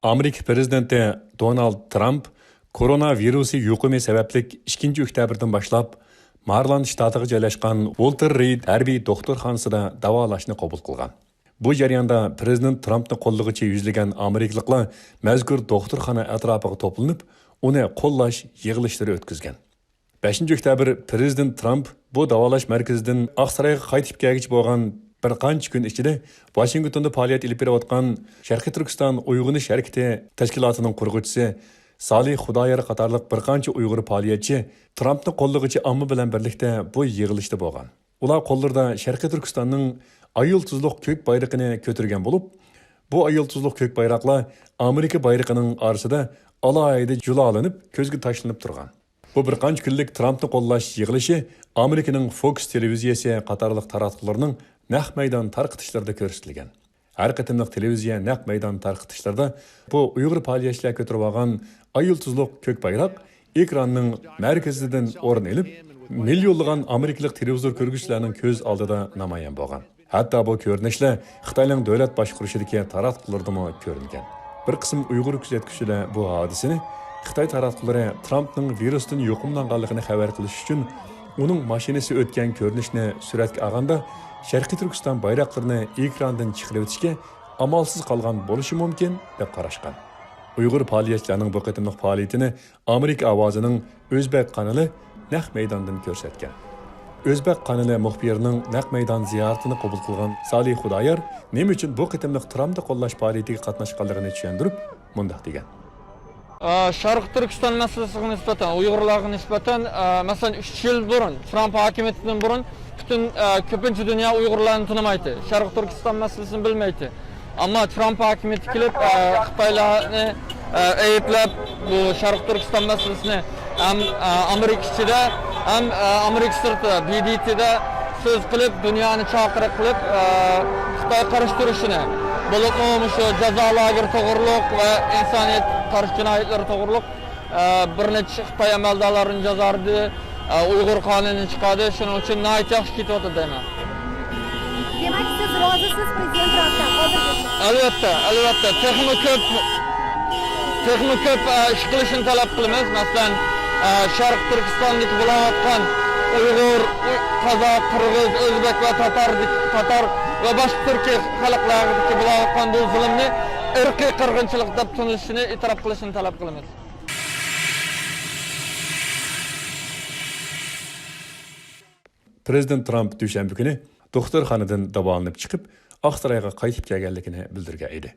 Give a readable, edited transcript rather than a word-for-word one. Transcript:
Amerika prezidenti Donald Trump koronavirusi yuqumi sababli 2 oktyabrdan boshlab Maryland shtatiga joylashgan Walter Reed harbiy doktorxonasida davolashni qabul qilgan. Bu jarayonda prezident Trumpni qo'llag'icha yuzlagan amerikaliklar mazkur doktorxona atrofiga to'planib, uni qo'llash yig'ilishlari o'tkazgan. 5 oktyabr prezident Trump bu davolash markazidan Oqsaroyga qaytib kelgich bo'lgan bir qancha kun ichida Washingtonda faoliyat ilib berayotgan Sharqiy Turkiston Uyg'unish harakati tashkilotining qurg'uvchisi Salih Xudoyor qatorliq bir qancha Uyg'ur faoliyatchi Trumpni qo'llag'icha omma bilan birlikda bu yig'ilishda bo'lgan. Ular qo'llarida Sharqiy Turkistonning ayol tuzluq ko'k bayrog'ini ko'targan bo'lib, bu ayol tuzluq ko'k bayroqlar Amerika bayrog'ining orasida alohida julalanib, ko'zga tashlanib turgan. Bu bir qancha kunlik Trumpni qo'llash yig'ilishi Amerikaning Fox televiziyasi qatorliq taratqularning naq maydon tarqitishlarida ko'rsatilgan. Har qatimliq televiziya naq maydon tarqitishlarda bu Uyg'ur faoliyatchilar ko'tarib olgan ayol tuzluq ko'k bayroq ekranning markazidan o'rin olib, millionlagan amerikalik televizor ko'rguvchilarning ko'z oldida namoyon bo'lgan. Hatto bu ko'rinishlar Xitoyning davlat boshqarishidagi taratqularda ham ko'rilgan. Bir qism Uyg'ur kuzatuvchilar bu hodisani Xitoy taratqullari Trumpning virusdan yuqumlanganligini xabar qilish uchun uning mashinasi o'tgan ko'rinishni suratga olganda Sharqiy Turkiston bayroqlarini ekrandan chiqarib o'tishga amalsiz qolgan bo'lishi mumkin deb qarashgan. Uyg'ur faoliyatchilarining bu qatimliq faoliyatini Amerika ovozining O'zbek kanali naq maydondan ko'rsatgan. O'zbek kanali muxbirining naq maydon ziyoratini qabul qilgan Salih Xudoyor nima uchun bu qatimliq Trumpni qo'llash faoliyatiga qatnashganligini tushuntirib, mundaq degan. Sharqiy Turkiston masalasiga nisbatan, Uyg'urlarga nisbatan, masalan 3 yil burun, Trump hokimiyatidan burun bütün ko'pincha dunyo Uyg'urlarni tanimaydi. Sharqiy Turkiston masalasini bilmaydi. Ammo Trump hokimiyati kelib, Xitoylarni ayblab bu Sharqiy Turkiston masalasini ham Amerika ichida, ham Amerika sirtida, BDT'da so'z qilib, dunyoni chaqiriq qilib, Xitoy qarashtirishini, bo'lib shu jazo lageri to'g'riliq va insoniyat qarshi jinoyatlari to'g'riliq bir necha Xitoy amaldorlarining jazorida Uyg'ur qonuni chiqadi, shuning uchun nayt yaxshi ketyapti deyman. Demak, siz rozisiz prezident Trumpdan hozirgacha? Albatta, texnik ko'p ish qilishini talab qilamiz. Masalan, Sharq Turkistondagi bo'layotgan Uyg'ur, Qozoq, Qirg'iz, O'zbek va Tatar va boshqa Turkiy xalqlaridagi bo'layotgan bu zulmni irqiy qirg'inchilik deb tunilishini e'tirof qilishini talab qilamiz. Prezident Trump dushanba kuni doktorxonadan davolanib chiqib, Oqsaroyga qaytib kelganligini bildirgan edi.